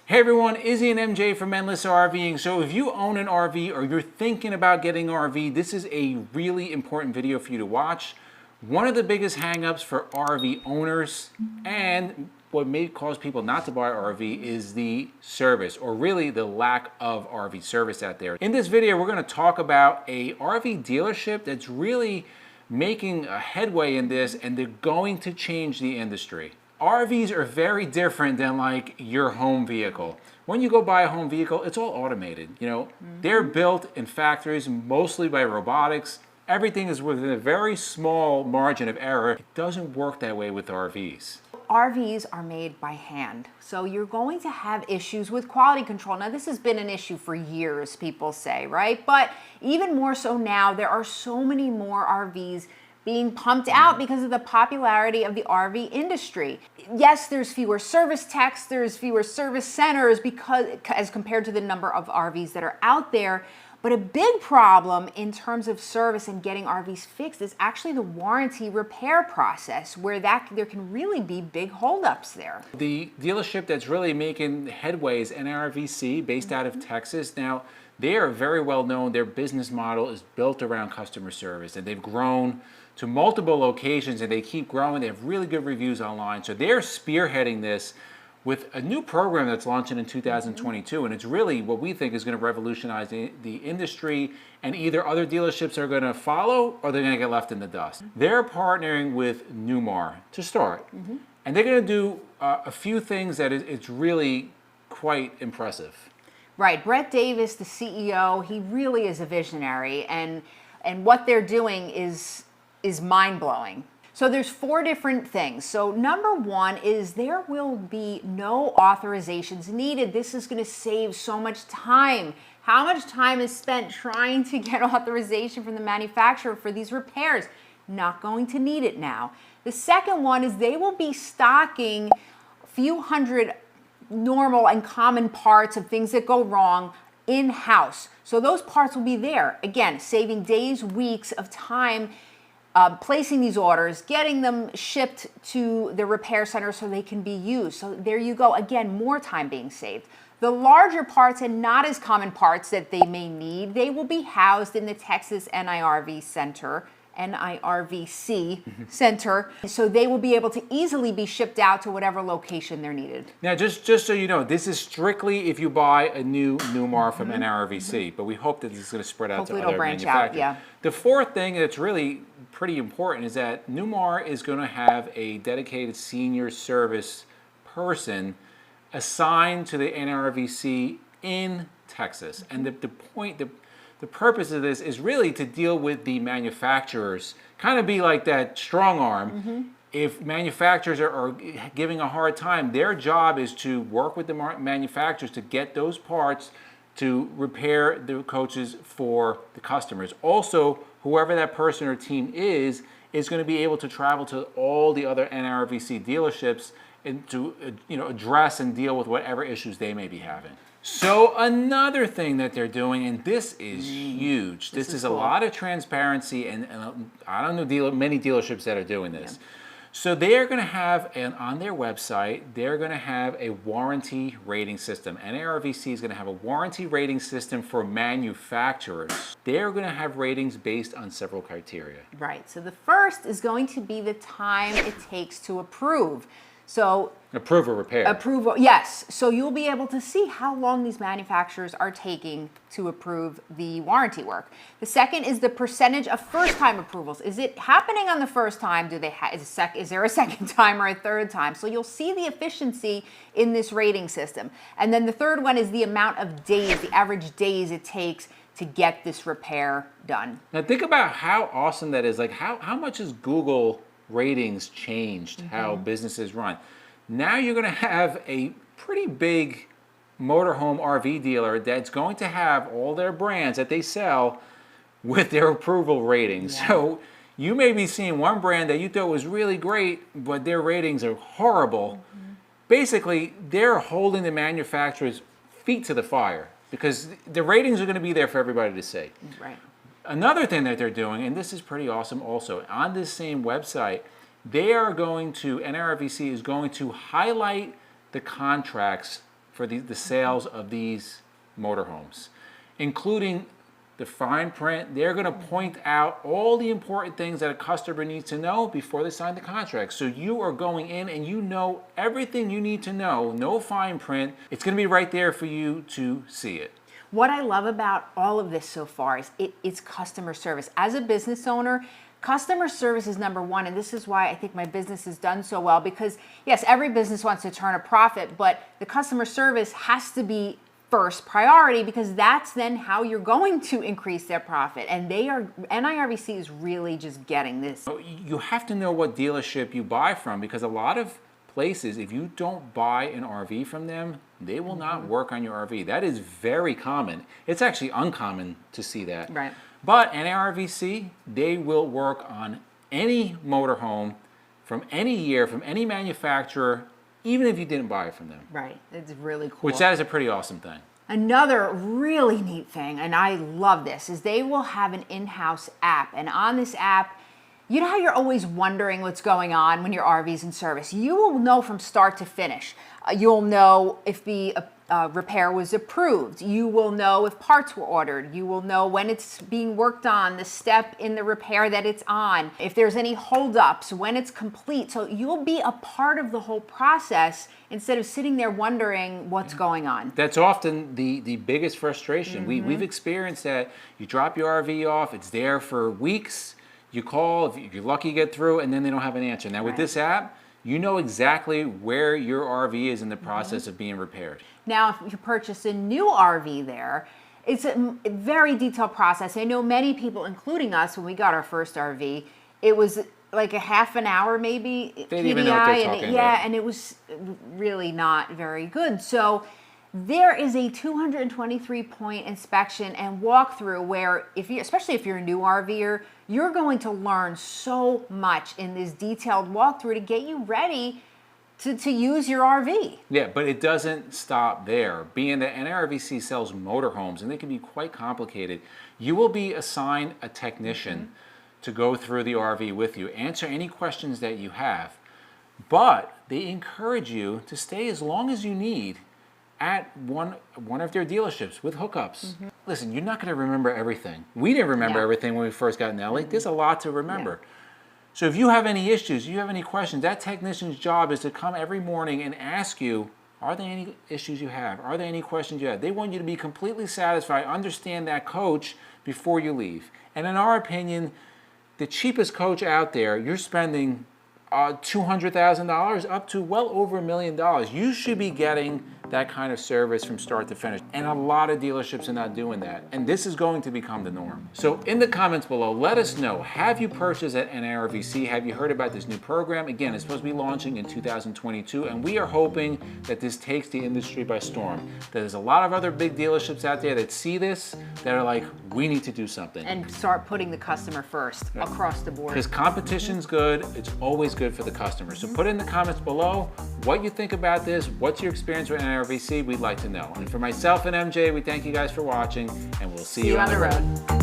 Hey everyone, Izzy and MJ from Endless RVing. So if you own an RV or you're thinking about getting an RV, this is a really important video for you to watch. One of the biggest hangups for RV owners and what may cause people not to buy an RV is the service, or really the lack of RV service out there. In this video, we're going to talk about a RV dealership that's really making a headway in this, and they're going to change the industry. RVs are very different than like your home vehicle. When you go buy a home vehicle, it's all automated. You know, they're built in factories mostly by robotics. Everything is within a very small margin of error. It doesn't work that way with RVs. RVs are made by hand, so you're going to have issues with quality control. Now, this has been an issue for years, people say, right? But even more so now, there are so many more RVs being pumped out because of the popularity of the RV industry. Yes, there's fewer service techs, there's fewer service centers because as compared to the number of RVs that are out there. But a big problem in terms of service and getting RVs fixed is actually the warranty repair process, where there can really be big holdups there. The dealership that's really making headway is NIRVC, based out of Texas. Now, they are very well known. Their business model is built around customer service, and they've grown to multiple locations, and they keep growing. They have really good reviews online. So they're spearheading this with a new program that's launching in 2022, and it's really what we think is going to revolutionize the industry, and either other dealerships are going to follow or they're going to get left in the dust. They're partnering with Newmar to start, and they're going to do a few things that it's really quite impressive. Right, Brett Davis, the CEO, he really is a visionary, and what they're doing is mind-blowing. So there's 4 different things. So number 1 is there will be no authorizations needed. This is going to save so much time. How much time is spent trying to get authorization from the manufacturer for these repairs? Not going to need it now. The second one is they will be stocking a few hundred normal and common parts of things that go wrong in-house. So those parts will be there. Again, saving days, weeks of time, placing these orders, getting them shipped to the repair center so they can be used. So there you go. Again, more time being saved. The larger parts and not as common parts that they may need, they will be housed in the Texas NIRV Center, NIRVC Center. So they will be able to easily be shipped out to whatever location they're needed. Now, just so you know, this is strictly if you buy a new Newmar from NIRVC, but we hope that this is going to spread out to other manufacturers. The fourth thing that's really pretty important is that Newmar is going to have a dedicated senior service person assigned to the NIRVC in Texas. And the purpose of this is really to deal with the manufacturers, kind of be like that strong arm. If manufacturers are giving a hard time, their job is to work with the manufacturers to get those parts to repair the coaches for the customers. Also, whoever that person or team is going to be able to travel to all the other NIRVC dealerships and to address and deal with whatever issues they may be having. So another thing that they're doing, and this is huge. This is cool. A lot of transparency, and I don't know many dealerships that are doing this. So they're going to have, on their website, they're going to have a warranty rating system. NIRVC is going to have a warranty rating system for manufacturers. They're going to have ratings based on several criteria. Right. So the first is going to be the time it takes to approve. So approve or repair. Approve, yes. So you'll be able to see how long these manufacturers are taking to approve the warranty work. The second is the percentage of first-time approvals. Is it happening on the first time? Is there a second time or a third time? So you'll see the efficiency in this rating system. And then the third one is the amount of days, the average days it takes to get this repair done. Now think about how awesome that is. Like how much has Google ratings changed how businesses run? Now you're going to have a pretty big motorhome RV dealer that's going to have all their brands that they sell with their approval ratings. So you may be seeing one brand that you thought was really great, but their ratings are horrible. Basically, they're holding the manufacturer's feet to the fire because the ratings are going to be there for everybody to see. Right. Another thing that they're doing, and this is pretty awesome also, on this same website, they are going to, NIRVC is going to highlight the contracts for the sales of these motorhomes, including the fine print. They're going to point out all the important things that a customer needs to know before they sign the contract. So you are going in and you know everything you need to know, no fine print. It's going to be right there for you to see it. What I love about all of this so far is it's customer service. As a business owner, customer service is number one, and this is why I think my business has done so well, because yes, every business wants to turn a profit, but the customer service has to be first priority, because that's then how you're going to increase their profit. And NIRVC is really just getting this. You have to know what dealership you buy from, because a lot of places, if you don't buy an RV from them, they will not work on your RV. That is very common. It's actually uncommon to see that. Right. But NIRVC, they will work on any motorhome from any year, from any manufacturer, even if you didn't buy it from them. Right. It's really cool. Which that is a pretty awesome thing. Another really neat thing, and I love this, is they will have an in-house app. And on this app, you know how you're always wondering what's going on when your RV's in service? You will know from start to finish. You'll know if the repair was approved. You will know if parts were ordered. You will know when it's being worked on, the step in the repair that it's on, if there's any holdups, when it's complete. So you'll be a part of the whole process instead of sitting there wondering what's going on. That's often the biggest frustration. We've experienced that. You drop your RV off, it's there for weeks. You call, if you're lucky, get through, and then they don't have an answer. Now with this app, you know exactly where your RV is in the process of being repaired. Now, if you purchase a new RV there, it's a very detailed process. I know many people, including us, when we got our first RV, it was like a half an hour maybe. They didn't even know what they're talking about. And it was really not very good. So there is a 223-point inspection and walkthrough where, especially if you're a new RVer, you're going to learn so much in this detailed walkthrough to get you ready to use your RV. Yeah, but it doesn't stop there. Being that NIRVC sells motorhomes, and they can be quite complicated, you will be assigned a technician to go through the RV with you, answer any questions that you have. But they encourage you to stay as long as you need at one of their dealerships with hookups. Listen, you're not going to remember everything. We didn't remember everything when we first got in LA. There's a lot to remember. So if you have any issues, you have any questions, that technician's job is to come every morning and ask you, are there any issues you have? Are there any questions you have? They want you to be completely satisfied, understand that coach before you leave. And in our opinion, the cheapest coach out there, you're spending $200,000 up to well over $1 million. You should be getting that kind of service from start to finish. And a lot of dealerships are not doing that. And this is going to become the norm. So in the comments below, let us know, have you purchased at NIRVC? Have you heard about this new program? Again, it's supposed to be launching in 2022, and we are hoping that this takes the industry by storm. There's a lot of other big dealerships out there that see this, that are like, we need to do something. And start putting the customer first across the board. Because competition's good, it's always good for the customer. So put in the comments below what you think about this, what's your experience with NIRVC, we'd like to know. And for myself and MJ, we thank you guys for watching, and we'll see you on the road.